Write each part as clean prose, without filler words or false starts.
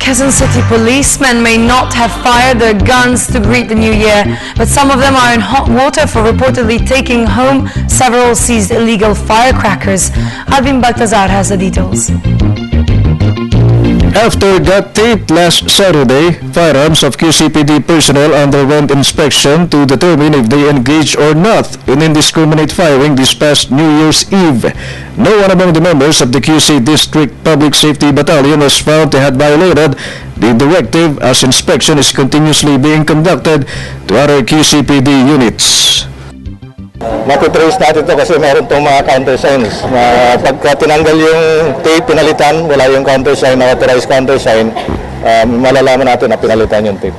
Quezon City policemen may not have fired their guns to greet the new year, but some of them are in hot water for reportedly taking home several seized illegal firecrackers. Alvin Baltazar has the details. After that tape last Saturday, firearms of QCPD personnel underwent inspection to determine if they engaged or not in indiscriminate firing this past New Year's Eve. No one among the members of the QC District Public Safety Battalion was found to have violated the directive, as inspection is continuously being conducted to other QCPD units. Matitrace natin ito kasi meron itong mga countersigns na pagka tinanggal yung tape, pinalitan, wala yung countersign, authorized countersign, malalaman natin na pinalitan yung tape.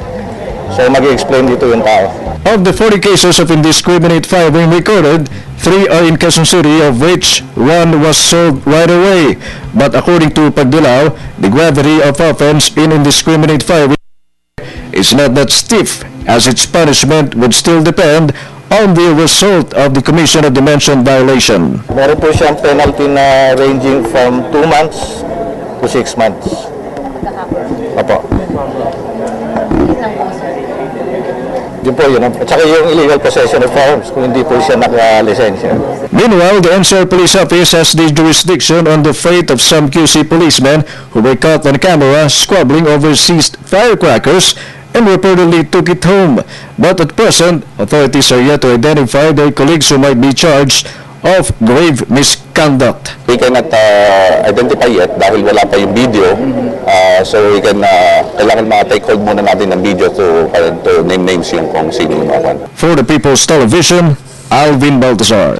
So mag-i-explain dito yung tao. Of the 40 cases of indiscriminate firing recorded, 3 are in Quezon City, of which 1 was solved right away. But according to Pagdilao, the gravity of offense in indiscriminate firing is not that stiff, as its punishment would still depend on the result of the commission of the mentioned violation. Meron po siyang penalty na ranging from 2 months to 6 months. Opo. Yun po yun. At saka yung illegal possession of firearms kung hindi po siya naka-lisensya. Meanwhile, the NCR Police Office has the jurisdiction on the fate of some QC policemen who were caught on camera squabbling over seized firecrackers and reportedly took it home. But at present, authorities are yet to identify their colleagues who might be charged of grave misconduct. We cannot identify yet dahil wala pa yung video. So we can, kailangan ma-take hold muna natin ng video to name names yung kung sino yung mga. For the People's Television, Alvin Baltazar.